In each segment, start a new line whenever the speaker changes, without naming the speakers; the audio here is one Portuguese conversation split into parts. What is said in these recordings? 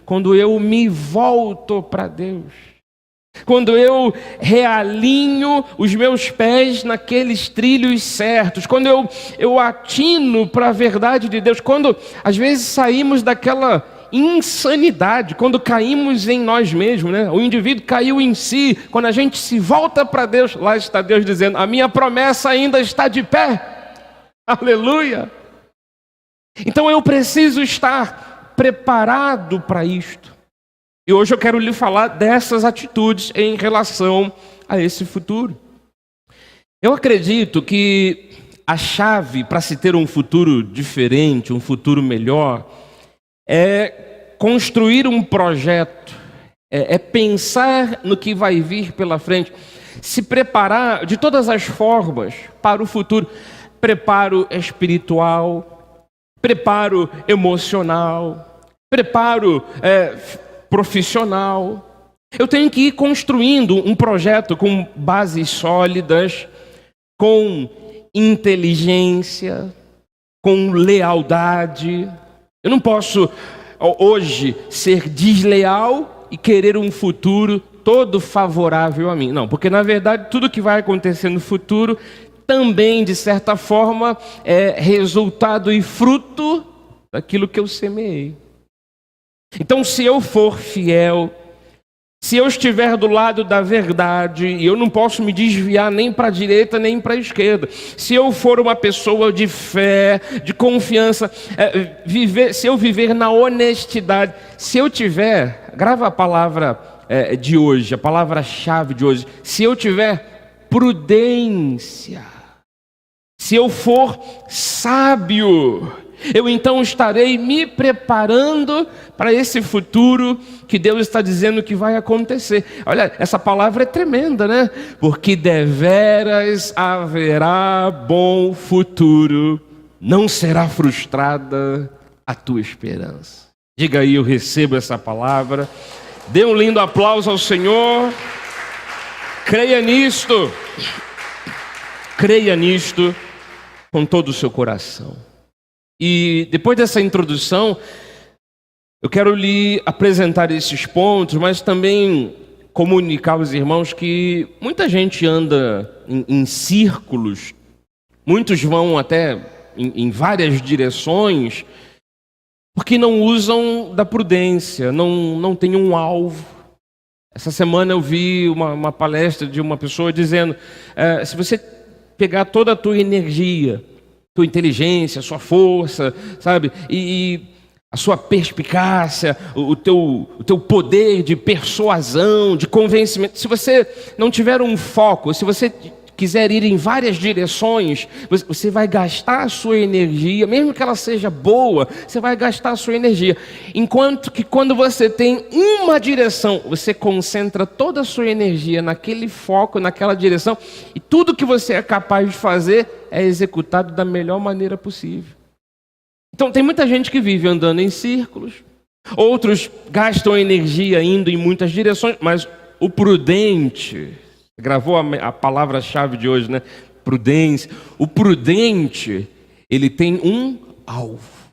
quando eu me volto para Deus. Quando eu realinho os meus pés naqueles trilhos certos, quando eu atino para a verdade de Deus, quando às vezes saímos daquela insanidade, quando caímos em nós mesmos, né? O indivíduo caiu em si, quando a gente se volta para Deus, lá está Deus dizendo: a minha promessa ainda está de pé, aleluia. Então eu preciso estar preparado para isto. E hoje eu quero lhe falar dessas atitudes em relação a esse futuro. Eu acredito que a chave para se ter um futuro diferente, um futuro melhor, é construir um projeto, é pensar no que vai vir pela frente, se preparar de todas as formas para o futuro. Preparo espiritual, preparo emocional, preparo profissional. Eu tenho que ir construindo um projeto com bases sólidas, com inteligência, com lealdade. Eu não posso hoje ser desleal e querer um futuro todo favorável a mim. Não, porque na verdade tudo que vai acontecer no futuro também, de certa forma, é resultado e fruto daquilo que eu semeei. Então, se eu for fiel, se eu estiver do lado da verdade, e eu não posso me desviar nem para a direita nem para a esquerda, se eu for uma pessoa de fé, de confiança, se eu viver na honestidade, se eu tiver, grava a palavra de hoje, a palavra-chave de hoje, se eu tiver prudência, se eu for sábio, eu então estarei me preparando para esse futuro que Deus está dizendo que vai acontecer. Olha, essa palavra é tremenda, né? Porque deveras haverá bom futuro, não será frustrada a tua esperança. Diga aí, eu recebo essa palavra. Dê um lindo aplauso ao Senhor. Creia nisto. Creia nisto com todo o seu coração. E depois dessa introdução, eu quero lhe apresentar esses pontos, mas também comunicar aos irmãos que muita gente anda em círculos, muitos vão até em várias direções, porque não usam da prudência, não tem um alvo. Essa semana eu vi uma palestra de uma pessoa dizendo, se você pegar toda a tua energia, tua inteligência, a sua força, sabe? E a sua perspicácia, o teu poder de persuasão, de convencimento. Se você não tiver um foco, se você quiser ir em várias direções, você vai gastar a sua energia, mesmo que ela seja boa, você vai gastar a sua energia. Enquanto que quando você tem uma direção, você concentra toda a sua energia naquele foco, naquela direção, e tudo que você é capaz de fazer é executado da melhor maneira possível. Então tem muita gente que vive andando em círculos, outros gastam energia indo em muitas direções, mas o prudente, gravou a palavra-chave de hoje, né? Prudência. O prudente, ele tem um alvo.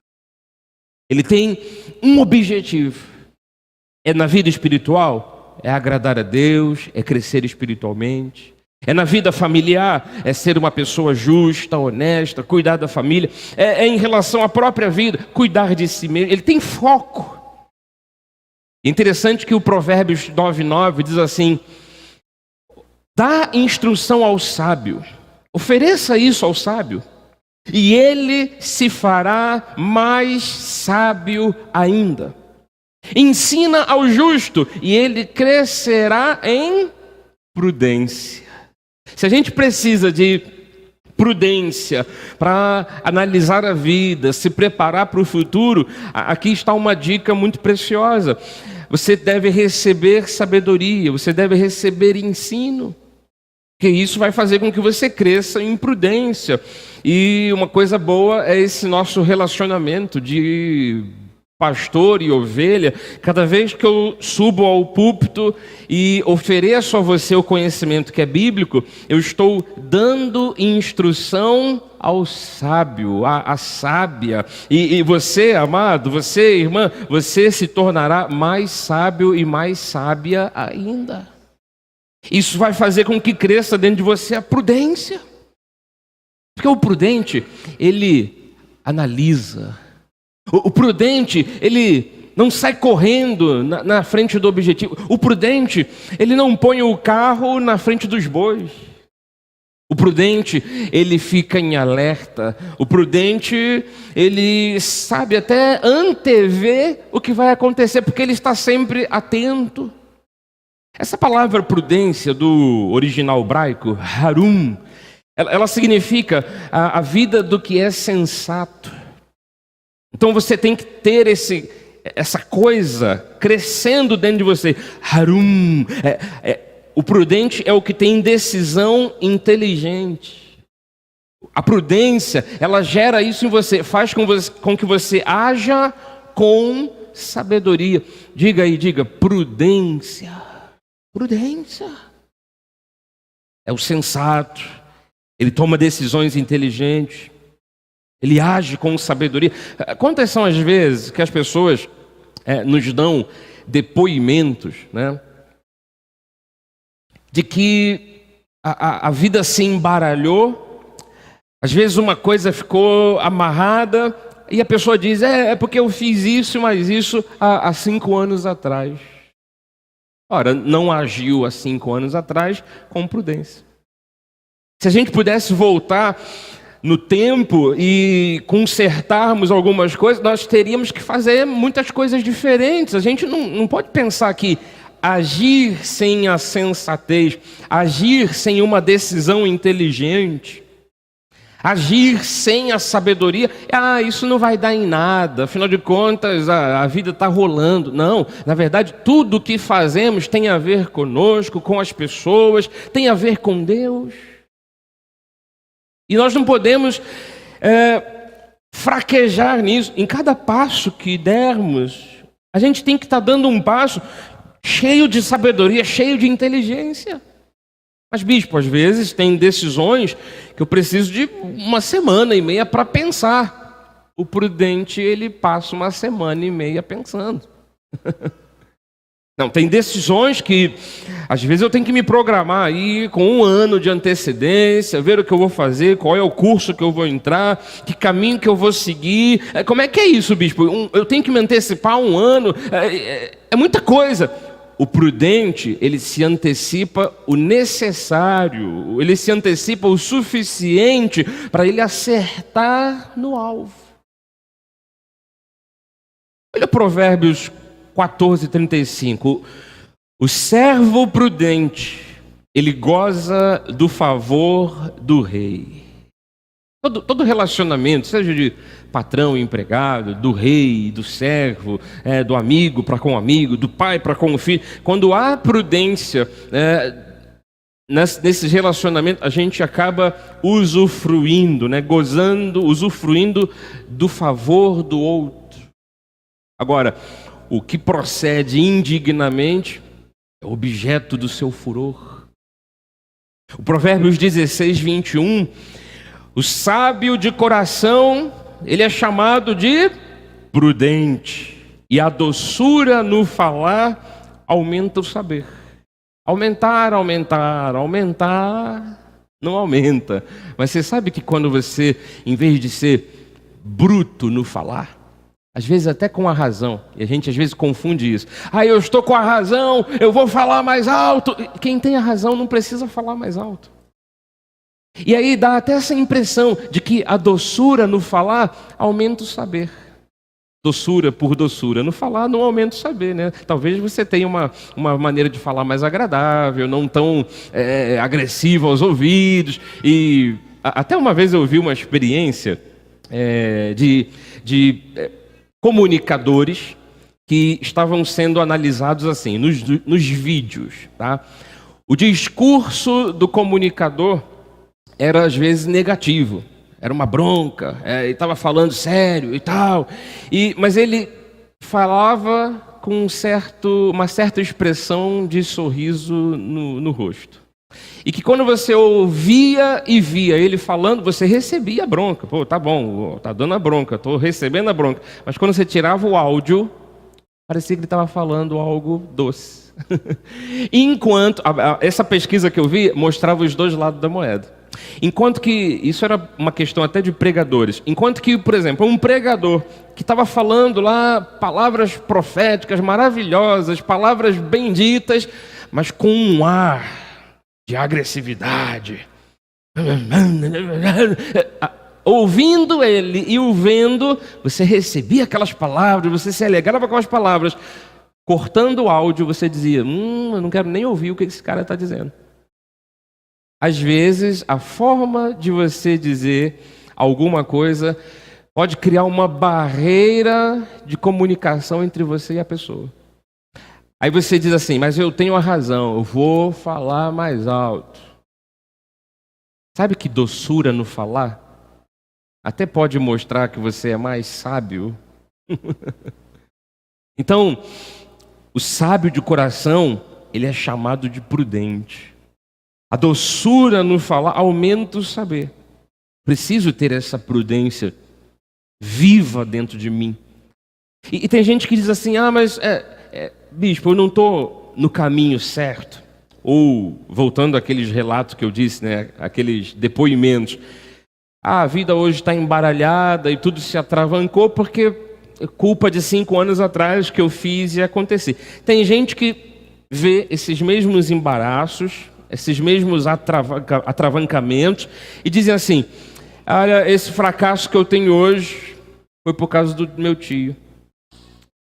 Ele tem um objetivo. É na vida espiritual, é agradar a Deus, é crescer espiritualmente. É na vida familiar, é ser uma pessoa justa, honesta, cuidar da família. É em relação à própria vida, cuidar de si mesmo. Ele tem foco. Interessante que o Provérbios 9:9 diz assim: dá instrução ao sábio, ofereça isso ao sábio, e ele se fará mais sábio ainda. Ensina ao justo, e ele crescerá em prudência. Se a gente precisa de prudência para analisar a vida, se preparar para o futuro, aqui está uma dica muito preciosa. Você deve receber sabedoria, você deve receber ensino, que isso vai fazer com que você cresça em prudência. E uma coisa boa é esse nosso relacionamento de pastor e ovelha, cada vez que eu subo ao púlpito e ofereço a você o conhecimento que é bíblico, eu estou dando instrução ao sábio, à sábia. E você, amado, você, irmã, você se tornará mais sábio e mais sábia ainda. Isso vai fazer com que cresça dentro de você a prudência. Porque o prudente, ele analisa. O prudente, ele não sai correndo na frente do objetivo. O prudente, ele não põe o carro na frente dos bois. O prudente, ele fica em alerta. O prudente, ele sabe até antever o que vai acontecer, porque ele está sempre atento. Essa palavra prudência do original hebraico, harum, ela significa a vida do que é sensato. Então você tem que ter essa coisa crescendo dentro de você. Harum. O prudente é o que tem decisão inteligente. A prudência, ela gera isso em você, faz com que você haja com sabedoria. Diga aí, diga, prudência. Prudência. É o sensato. Ele toma decisões inteligentes. Ele age com sabedoria. Quantas são as vezes que as pessoas nos dão depoimentos, né, de que a vida se embaralhou, às vezes uma coisa ficou amarrada e a pessoa diz, é porque eu fiz isso, mas isso há 5 anos atrás. Ora, não agiu há 5 anos atrás com prudência. Se a gente pudesse voltar no tempo e consertarmos algumas coisas, nós teríamos que fazer muitas coisas diferentes. A gente não pode pensar que agir sem a sensatez, agir sem uma decisão inteligente, agir sem a sabedoria, isso não vai dar em nada, afinal de contas a vida está rolando. Não, na verdade tudo o que fazemos tem a ver conosco, com as pessoas, tem a ver com Deus. E nós não podemos fraquejar nisso. Em cada passo que dermos, a gente tem que estar dando um passo cheio de sabedoria, cheio de inteligência. Mas, bispo, às vezes tem decisões que eu preciso de 1 semana e meia para pensar. O prudente, ele passa 1 semana e meia pensando. Não, tem decisões que, às vezes, eu tenho que me programar aí com 1 ano de antecedência, ver o que eu vou fazer, qual é o curso que eu vou entrar, que caminho que eu vou seguir. Como é que é isso, bispo? Eu tenho que me antecipar 1 ano? É muita coisa. O prudente, ele se antecipa o necessário, ele se antecipa o suficiente para ele acertar no alvo. Olha Provérbios 14:35. O servo prudente, ele goza do favor do rei. Todo relacionamento, seja de patrão e empregado, do rei, do servo, do amigo para com o amigo, do pai para com o filho, quando há prudência nesses relacionamentos, a gente acaba usufruindo, gozando, usufruindo do favor do outro. Agora, o que procede indignamente é objeto do seu furor. O Provérbios 16:21, o sábio de coração, ele é chamado de prudente, e a doçura no falar aumenta o saber. Aumentar, não aumenta. Mas você sabe que quando você, em vez de ser bruto no falar, às vezes até com a razão, e a gente às vezes confunde isso. Eu estou com a razão, eu vou falar mais alto. Quem tem a razão não precisa falar mais alto. E aí dá até essa impressão de que a doçura no falar aumenta o saber. Doçura por doçura no falar não aumenta o saber, né? Talvez você tenha uma maneira de falar mais agradável, não tão agressiva aos ouvidos. E até uma vez eu vi uma experiência de comunicadores que estavam sendo analisados assim, nos vídeos, tá? O discurso do comunicador era às vezes negativo, era uma bronca, ele estava falando sério e tal, mas ele falava com uma certa expressão de sorriso no rosto. E que quando você ouvia e via ele falando, você recebia a bronca. Pô, tá bom, tá dando a bronca, tô recebendo a bronca. Mas quando você tirava o áudio, parecia que ele estava falando algo doce. Enquanto, essa pesquisa que eu vi mostrava os dois lados da moeda. Enquanto que, isso era uma questão até de pregadores, enquanto que, por exemplo, um pregador que estava falando lá palavras proféticas maravilhosas, palavras benditas, mas com um ar de agressividade, ouvindo ele e o vendo, você recebia aquelas palavras, você se alegrava com aquelas palavras. Cortando o áudio, você dizia, eu não quero nem ouvir o que esse cara está dizendo. Às vezes, a forma de você dizer alguma coisa pode criar uma barreira de comunicação entre você e a pessoa. Aí você diz assim, mas eu tenho a razão, eu vou falar mais alto. Sabe que doçura no falar? Até pode mostrar que você é mais sábio. Então, o sábio de coração, ele é chamado de prudente. A doçura no falar aumenta o saber. Preciso ter essa prudência viva dentro de mim. E tem gente que diz assim, mas bispo, eu não estou no caminho certo. Ou, voltando àqueles relatos que eu disse, né, aqueles depoimentos. A vida hoje está embaralhada e tudo se atravancou porque é culpa de 5 anos atrás que eu fiz e aconteci. Tem gente que vê esses mesmos embaraços, esses mesmos atravancamentos e dizem assim, olha, esse fracasso que eu tenho hoje foi por causa do meu tio.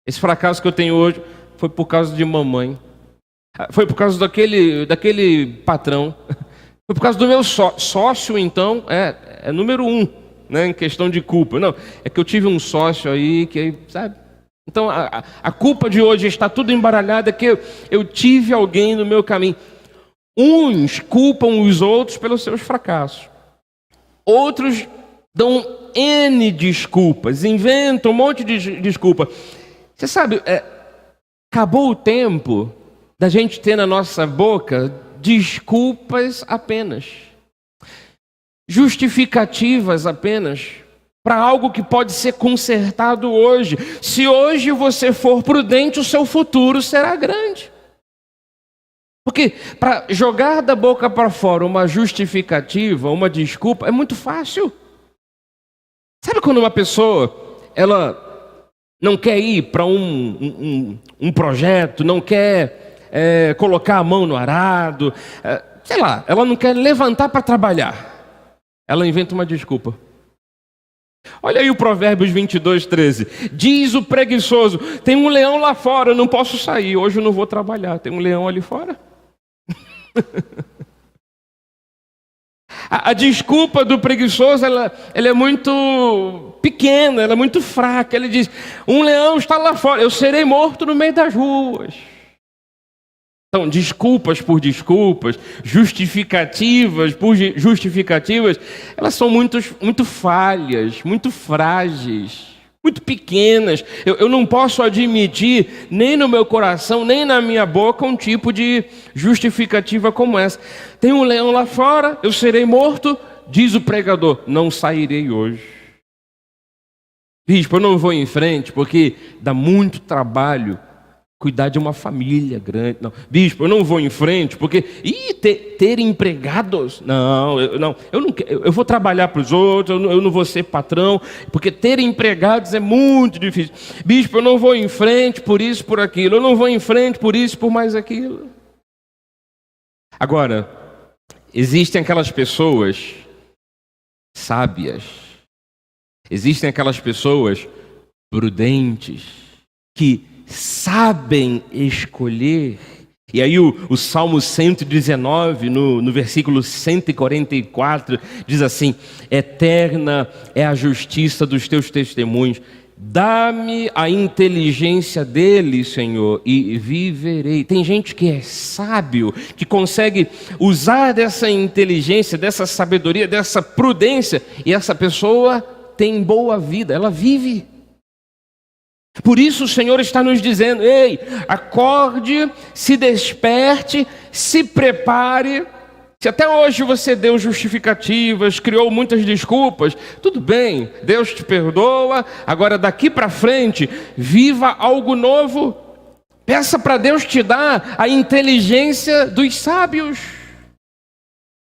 Esse fracasso que eu tenho hoje foi por causa de mamãe. Foi por causa daquele patrão. Foi por causa do meu sócio, então, é número 1, né, em questão de culpa. Não, é que eu tive um sócio aí que, sabe? Então, a culpa de hoje está tudo embaralhado, é que eu tive alguém no meu caminho. Uns culpam os outros pelos seus fracassos. Outros dão N desculpas, inventam um monte de desculpa. Você sabe, acabou o tempo da gente ter na nossa boca desculpas apenas. Justificativas apenas. Para algo que pode ser consertado hoje. Se hoje você for prudente, o seu futuro será grande. Porque para jogar da boca para fora uma justificativa, uma desculpa, é muito fácil. Sabe quando uma pessoa, ela não quer ir para um projeto, não quer colocar a mão no arado, sei lá, ela não quer levantar para trabalhar. Ela inventa uma desculpa. Olha aí o Provérbios 22:13. Diz o preguiçoso, tem um leão lá fora, eu não posso sair, hoje eu não vou trabalhar, tem um leão ali fora. A desculpa do preguiçoso, ela é muito pequena, ela é muito fraca. Ele diz, um leão está lá fora, eu serei morto no meio das ruas. Então, desculpas por desculpas, justificativas por justificativas, elas são muito falhas, muito frágeis, muito pequenas. Eu não posso admitir, nem no meu coração, nem na minha boca, um tipo de justificativa como essa. Tem um leão lá fora, eu serei morto, diz o pregador, não sairei hoje. Bispo, eu não vou em frente porque dá muito trabalho cuidar de uma família grande. Não. Bispo, eu não vou em frente porque ter empregados. Eu não quero, eu vou trabalhar para os outros, eu não vou ser patrão, porque ter empregados é muito difícil. Bispo, eu não vou em frente por isso, por aquilo. Eu não vou em frente por isso, por mais aquilo. Agora, existem aquelas pessoas sábias. Existem aquelas pessoas prudentes que sabem escolher. E aí o Salmo 119, no versículo 144, diz assim, eterna é a justiça dos teus testemunhos, dá-me a inteligência deles, Senhor, e viverei. Tem gente que é sábio, que consegue usar dessa inteligência, dessa sabedoria, dessa prudência, e essa pessoa tem boa vida, ela vive. Por isso o Senhor está nos dizendo: ei, acorde, se desperte, se prepare. Se até hoje você deu justificativas, criou muitas desculpas, tudo bem, Deus te perdoa. Agora daqui para frente, viva algo novo. Peça para Deus te dar a inteligência dos sábios.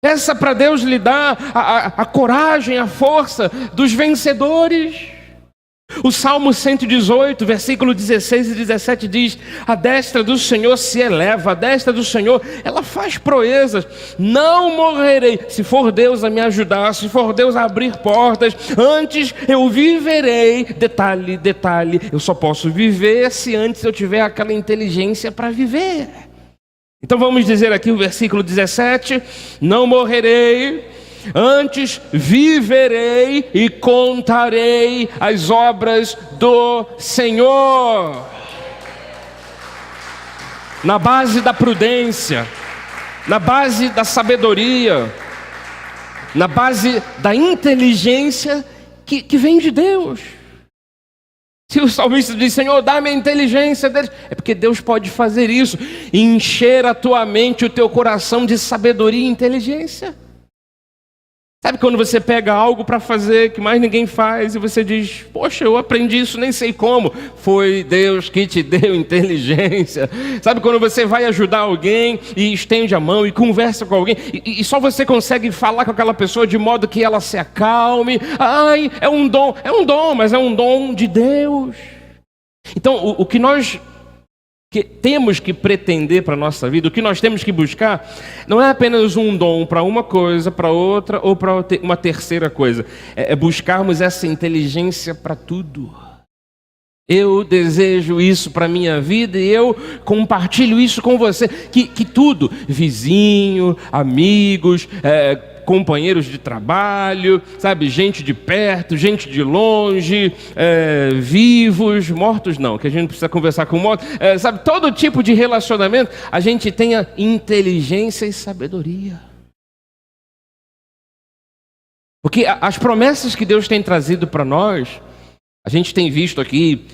Peça para Deus lhe dar a coragem, a força dos vencedores. O Salmo 118, versículo 16 e 17 diz: a destra do Senhor se eleva, a destra do Senhor, ela faz proezas. Não morrerei, se for Deus a me ajudar, se for Deus a abrir portas, antes eu viverei. Detalhe, detalhe, eu só posso viver se antes eu tiver aquela inteligência para viver. Então vamos dizer aqui o versículo 17: não morrerei, antes viverei e contarei as obras do Senhor. Na base da prudência, na base da sabedoria, na base da inteligência que vem de Deus. Se o salmista diz: Senhor, dá-me a inteligência deles, é porque Deus pode fazer isso, encher a tua mente, o teu coração de sabedoria e inteligência. Sabe quando você pega algo para fazer que mais ninguém faz e você diz: poxa, eu aprendi isso, nem sei como. Foi Deus que te deu inteligência. Sabe quando você vai ajudar alguém e estende a mão e conversa com alguém e só você consegue falar com aquela pessoa de modo que ela se acalme. Ai, é um dom, mas é um dom de Deus. Então o que nós temos que pretender para a nossa vida, o que nós temos que buscar, não é apenas um dom para uma coisa, para outra ou para uma terceira coisa. É buscarmos essa inteligência para tudo. Eu desejo isso para a minha vida e eu compartilho isso com você. Que tudo, vizinho, amigos, companheiros de trabalho, sabe, gente de perto, gente de longe, vivos, mortos não, que a gente precisa conversar com mortos, sabe, todo tipo de relacionamento, a gente tenha inteligência e sabedoria. Porque as promessas que Deus tem trazido para nós, a gente tem visto aqui,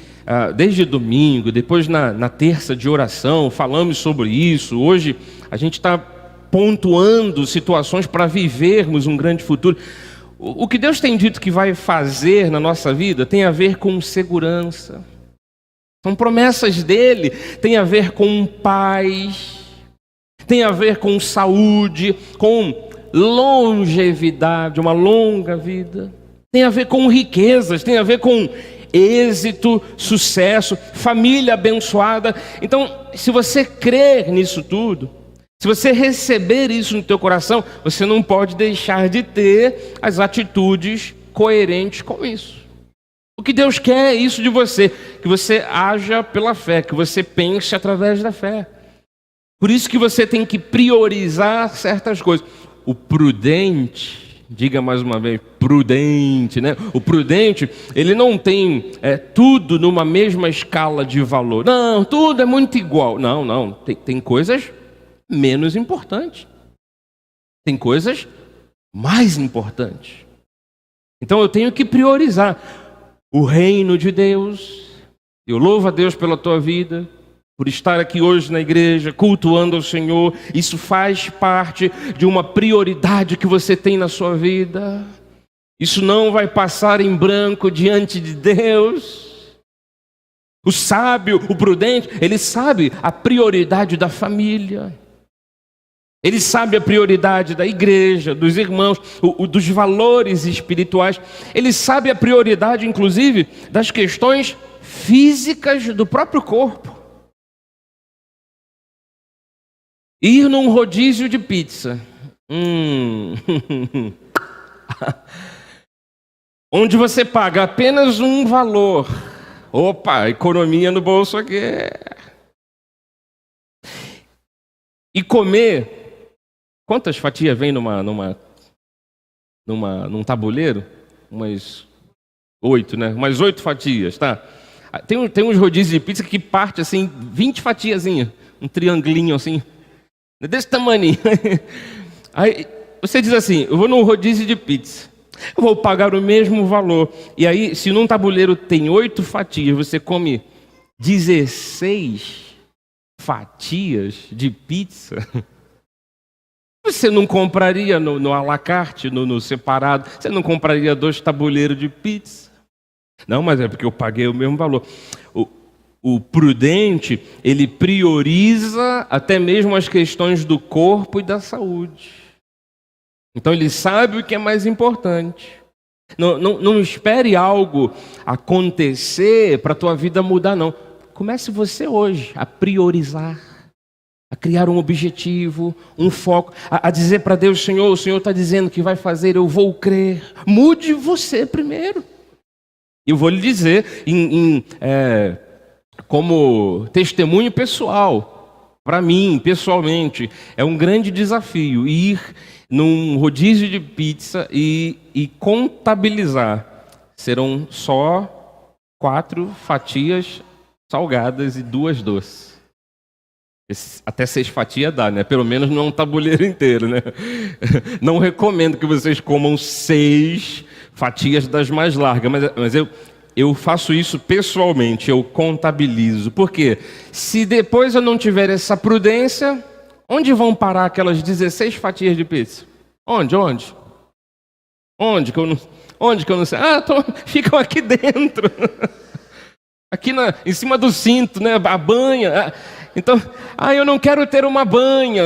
desde domingo, depois na terça de oração, falamos sobre isso. Hoje a gente está pontuando situações para vivermos um grande futuro. O que Deus tem dito que vai fazer na nossa vida tem a ver com segurança. São promessas dele, tem a ver com paz, tem a ver com saúde, com longevidade, uma longa vida. Tem a ver com riquezas, tem a ver com êxito, sucesso, família abençoada. Então, se você crer nisso tudo, se você receber isso no teu coração, você não pode deixar de ter as atitudes coerentes com isso. O que Deus quer é isso de você, que você haja pela fé, que você pense através da fé. Por isso que você tem que priorizar certas coisas. O prudente, diga mais uma vez, prudente, né? O prudente, ele não tem tudo numa mesma escala de valor. Não, tudo é muito igual. Não, tem coisas menos importantes. Tem coisas mais importantes. Então eu tenho que priorizar o reino de Deus. Eu louvo a Deus pela tua vida, por estar aqui hoje na igreja, cultuando ao Senhor. Isso faz parte de uma prioridade que você tem na sua vida. Isso não vai passar em branco diante de Deus. O sábio, o prudente, ele sabe a prioridade da família. Ele sabe a prioridade da igreja, dos irmãos, dos valores espirituais. Ele sabe a prioridade, inclusive, das questões físicas do próprio corpo. Ir num rodízio de pizza. Onde você paga apenas um valor. Opa, economia no bolso aqui. E comer. Quantas fatias vem num tabuleiro? Umas 8, né? Umas 8 fatias, tá? Tem uns rodízios de pizza que parte assim, 20 fatiazinhas. Um triangulinho assim. Desse tamanho. Aí você diz assim: eu vou num rodízio de pizza. Eu vou pagar o mesmo valor. E aí, se num tabuleiro tem 8 fatias, você come 16 fatias de pizza, você não compraria no à la carte, no separado, você não compraria 2 tabuleiros de pizza? Não, mas é porque eu paguei o mesmo valor. O prudente, ele prioriza até mesmo as questões do corpo e da saúde. Então ele sabe o que é mais importante. Não espere algo acontecer para a tua vida mudar, não. Comece você hoje a priorizar, a criar um objetivo, um foco, a dizer para Deus: Senhor, o Senhor está dizendo que vai fazer, eu vou crer. Mude você primeiro. Eu vou lhe dizer, como testemunho pessoal, para mim, pessoalmente, é um grande desafio ir num rodízio de pizza e contabilizar. Serão só 4 fatias salgadas e 2 doces. Até 6 fatias dá, né? Pelo menos não é um tabuleiro inteiro, né? Não recomendo que vocês comam 6 fatias das mais largas, mas eu faço isso pessoalmente, eu contabilizo. Por quê? Se depois eu não tiver essa prudência, onde vão parar aquelas 16 fatias de pizza? Onde que eu não sei? Ficam aqui dentro. Aqui em cima do cinto, né? A banha. Então, eu não quero ter uma banha.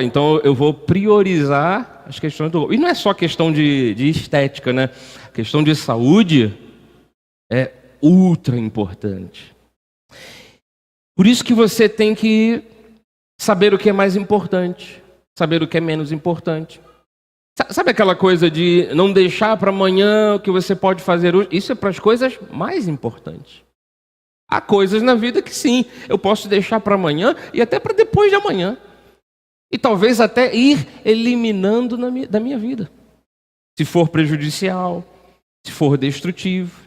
Então eu vou priorizar as questões do... E não é só questão de estética, né? A questão de saúde é ultra importante. Por isso que você tem que saber o que é mais importante, saber o que é menos importante. Sabe aquela coisa de não deixar para amanhã o que você pode fazer hoje? Isso é para as coisas mais importantes. Há coisas na vida que sim, eu posso deixar para amanhã e até para depois de amanhã. E talvez até ir eliminando da minha vida. Se for prejudicial, se for destrutivo.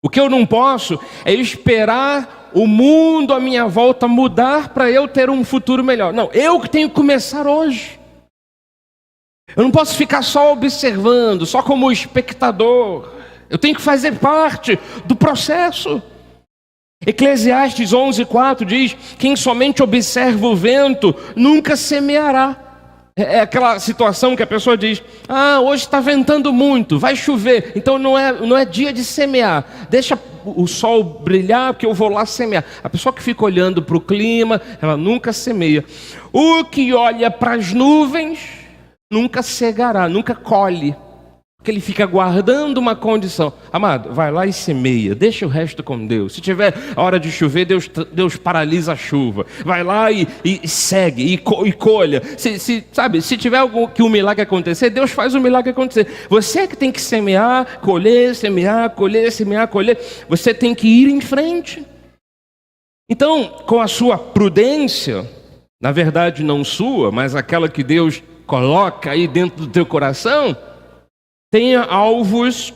O que eu não posso é esperar o mundo à minha volta mudar para eu ter um futuro melhor. Não, eu que tenho que começar hoje. Eu não posso ficar só observando, só como espectador. Eu tenho que fazer parte do processo. Eclesiastes 11:4 diz: quem somente observa o vento nunca semeará. É aquela situação que a pessoa diz: hoje está ventando muito, vai chover, então não é dia de semear, deixa o sol brilhar que eu vou lá semear. A pessoa que fica olhando para o clima, ela nunca semeia. O que olha para as nuvens nunca cegará, nunca colhe, porque ele fica guardando uma condição. Amado, vai lá e semeia, deixa o resto com Deus. Se tiver a hora de chover, Deus paralisa a chuva. Vai lá e segue, e colha. Se tiver que um milagre acontecer, Deus faz o milagre acontecer. Você é que tem que semear, colher, semear, colher, semear, colher. Você tem que ir em frente. Então, com a sua prudência, na verdade não sua, mas aquela que Deus coloca aí dentro do teu coração, tenha alvos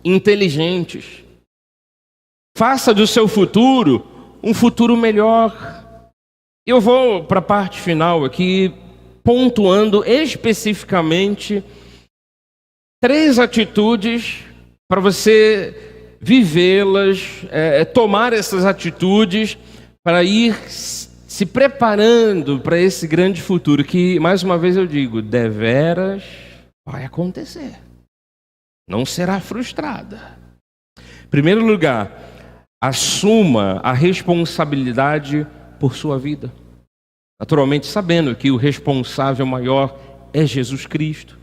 inteligentes. Faça do seu futuro um futuro melhor. Eu vou para a parte final aqui, pontuando especificamente 3 atitudes para você vivê-las, tomar essas atitudes para ir se preparando para esse grande futuro que, mais uma vez eu digo, deveras vai acontecer. Não será frustrada. Em primeiro lugar, assuma a responsabilidade por sua vida. Naturalmente sabendo que o responsável maior é Jesus Cristo.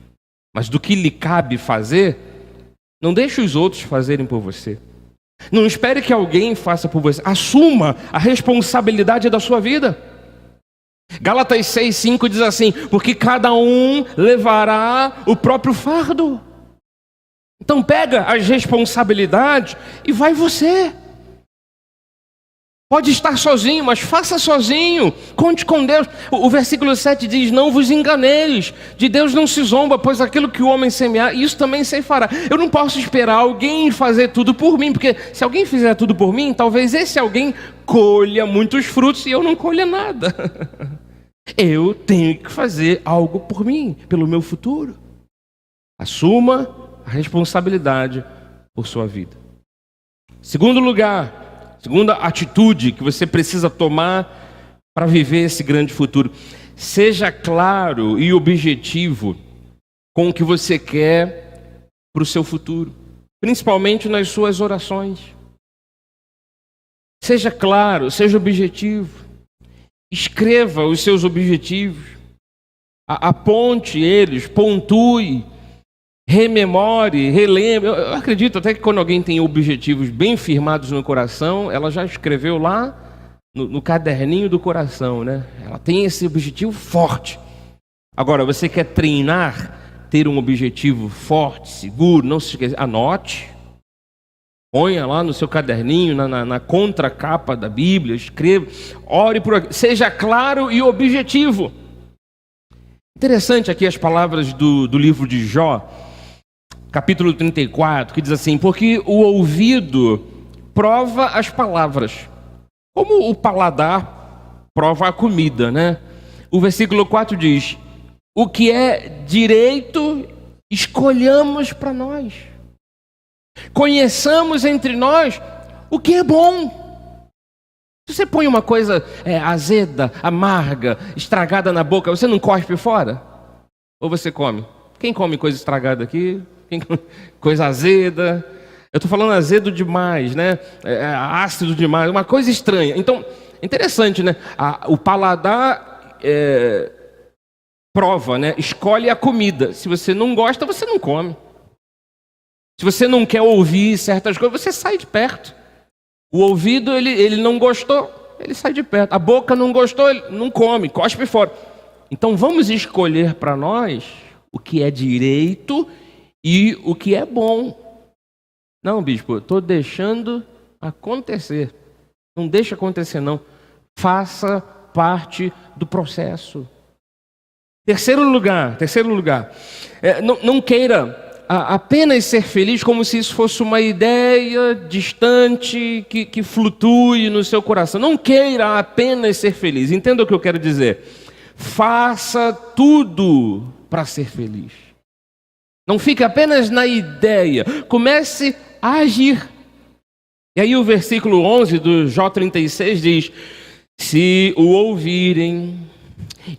Mas do que lhe cabe fazer, não deixe os outros fazerem por você. Não espere que alguém faça por você. Assuma a responsabilidade da sua vida. Gálatas 6:5 diz assim: porque cada um levará o próprio fardo. Então pega as responsabilidades e vai você. Pode estar sozinho, mas faça sozinho. Conte com Deus. O versículo 7 diz: não vos enganeis, de Deus não se zomba, pois aquilo que o homem semear, isso também se fará. Eu não posso esperar alguém fazer tudo por mim, porque se alguém fizer tudo por mim, talvez esse alguém colha muitos frutos e eu não colha nada. Eu tenho que fazer algo por mim, pelo meu futuro. Assuma a responsabilidade por sua vida. Segundo lugar, segunda atitude que você precisa tomar para viver esse grande futuro. Seja claro e objetivo com o que você quer para o seu futuro, principalmente nas suas orações. Seja claro, seja objetivo. Escreva os seus objetivos. Aponte eles, pontue, rememore, relembre. Eu acredito até que quando alguém tem objetivos bem firmados no coração, ela já escreveu lá no caderninho do coração, né? Ela tem esse objetivo forte. Agora, você quer treinar, ter um objetivo forte, seguro, não se esqueça, anote. Ponha lá no seu caderninho, na contracapa da Bíblia, escreva, ore por aqui. Seja claro e objetivo. Interessante aqui as palavras do livro de Jó, capítulo 34, que diz assim: porque o ouvido prova as palavras, como o paladar prova a comida, né? O versículo 4 diz: o que é direito, escolhamos para nós. Conheçamos entre nós o que é bom. Se você põe uma coisa azeda, amarga, estragada na boca, você não cospe fora? Ou você come? Quem come coisa estragada aqui? Coisa azeda? Eu estou falando azedo demais, né? Ácido demais, uma coisa estranha. Então, interessante, né? O paladar prova, né? Escolhe a comida. Se você não gosta, você não come. Se você não quer ouvir certas coisas, você sai de perto. O ouvido, ele não gostou, ele sai de perto. A boca não gostou, ele não come, cospe fora. Então vamos escolher para nós o que é direito e o que é bom. Não, bispo, eu estou deixando acontecer. Não deixa acontecer, não. Faça parte do processo. Terceiro lugar. Não queira apenas ser feliz como se isso fosse uma ideia distante que flutue no seu coração. Não queira apenas ser feliz. Entenda o que eu quero dizer. Faça tudo para ser feliz. Não fique apenas na ideia. Comece a agir. E aí o versículo 11 do Jó 36 diz: se o ouvirem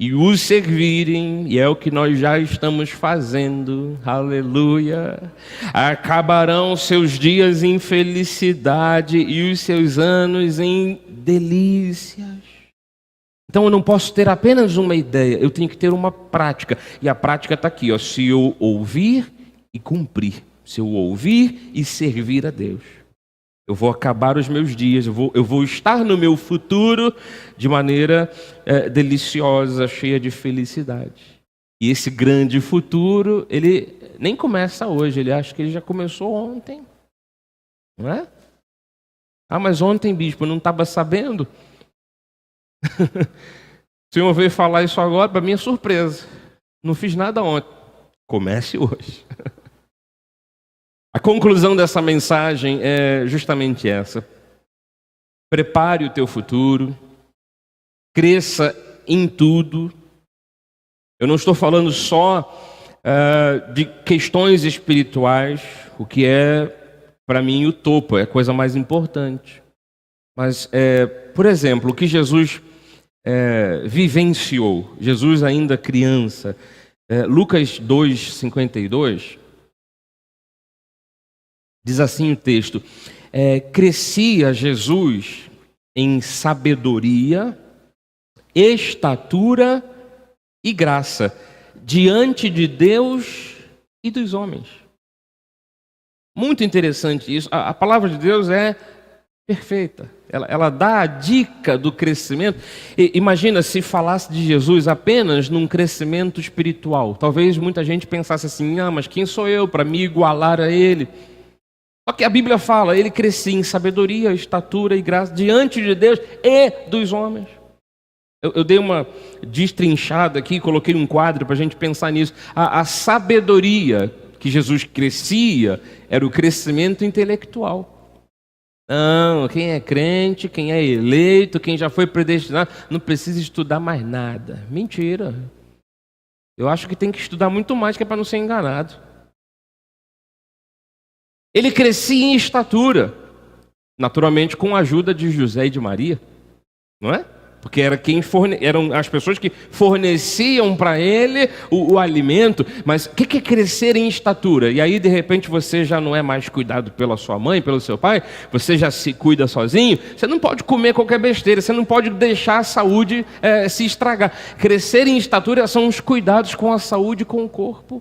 e o servirem, e é o que nós já estamos fazendo, aleluia, acabarão seus dias em felicidade e os seus anos em delícias. Então eu não posso ter apenas uma ideia, eu tenho que ter uma prática, e a prática está aqui, ó, se eu ouvir e cumprir, se eu ouvir e servir a Deus. Eu vou acabar os meus dias, eu vou estar no meu futuro de maneira deliciosa, cheia de felicidade. E esse grande futuro, ele nem começa hoje, ele acha que ele já começou ontem. Não é? Ah, mas ontem, bispo, eu não estava sabendo. O senhor veio falar isso agora, para minha surpresa. Não fiz nada ontem. Comece hoje. A conclusão dessa mensagem é justamente essa. Prepare o teu futuro, cresça em tudo. Eu não estou falando só de questões espirituais, o que é, para mim, o topo, é a coisa mais importante. Mas, por exemplo, o que Jesus vivenciou, Jesus ainda criança, Lucas 2:52... diz assim o texto: crescia Jesus em sabedoria, estatura e graça diante de Deus e dos homens. Muito interessante isso. A palavra de Deus é perfeita. Ela dá a dica do crescimento. Imagina se falasse de Jesus apenas num crescimento espiritual. Talvez muita gente pensasse assim: ah, mas quem sou eu para me igualar a ele? Só que a Bíblia fala, ele crescia em sabedoria, estatura e graça diante de Deus e dos homens. Eu dei uma destrinchada aqui, coloquei um quadro para a gente pensar nisso. A sabedoria que Jesus crescia era o crescimento intelectual. Não, quem é crente, quem é eleito, quem já foi predestinado, não precisa estudar mais nada. Mentira. Eu acho que tem que estudar muito mais, que é para não ser enganado. Ele crescia em estatura, naturalmente com a ajuda de José e de Maria, não é? Porque eram as pessoas que forneciam para ele o alimento. Mas o que é crescer em estatura? E aí, de repente, você já não é mais cuidado pela sua mãe, pelo seu pai, você já se cuida sozinho. Você não pode comer qualquer besteira, você não pode deixar a saúde se estragar. Crescer em estatura são os cuidados com a saúde, com o corpo.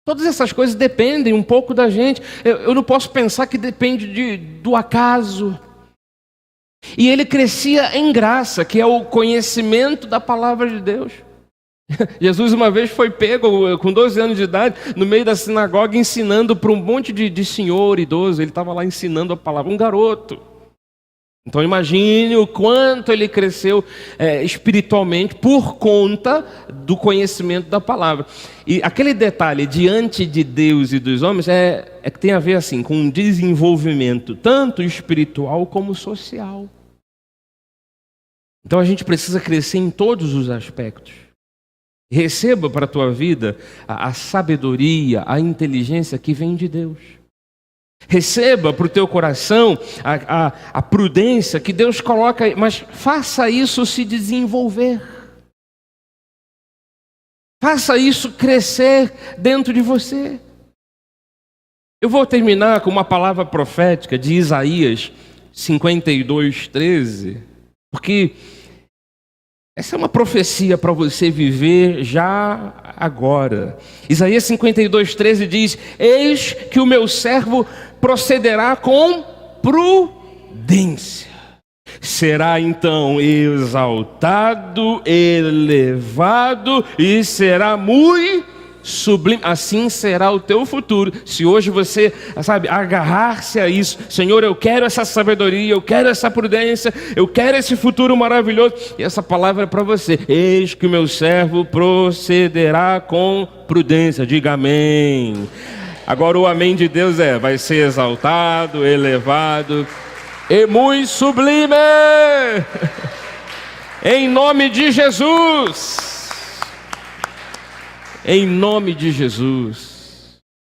Todas essas coisas dependem um pouco da gente. Eu não posso pensar que depende do acaso. E ele crescia em graça, que é o conhecimento da palavra de Deus. Jesus uma vez foi pego com 12 anos de idade no meio da sinagoga ensinando para um monte de senhor idoso. Ele estava lá ensinando a palavra, um garoto. Então imagine o quanto ele cresceu espiritualmente por conta do conhecimento da palavra. E aquele detalhe diante de Deus e dos homens é que tem a ver assim com um desenvolvimento tanto espiritual como social. Então a gente precisa crescer em todos os aspectos. Receba para a tua vida a sabedoria, a inteligência que vem de Deus. Receba para o teu coração a prudência que Deus coloca, mas faça isso se desenvolver. Faça isso crescer dentro de você. Eu vou terminar com uma palavra profética de Isaías 52:13, porque essa é uma profecia para você viver já agora. Isaías 52:13 diz: eis que o meu servo procederá com prudência. Será então exaltado, elevado e será muito sublime. Assim será o teu futuro. Se hoje você, agarrar-se a isso. Senhor, eu quero essa sabedoria, eu quero essa prudência, eu quero esse futuro maravilhoso. E essa palavra é para você. Eis que o meu servo procederá com prudência. Diga amém. Agora o amém de Deus vai ser exaltado, elevado e muito sublime. Em nome de Jesus. Em nome de Jesus.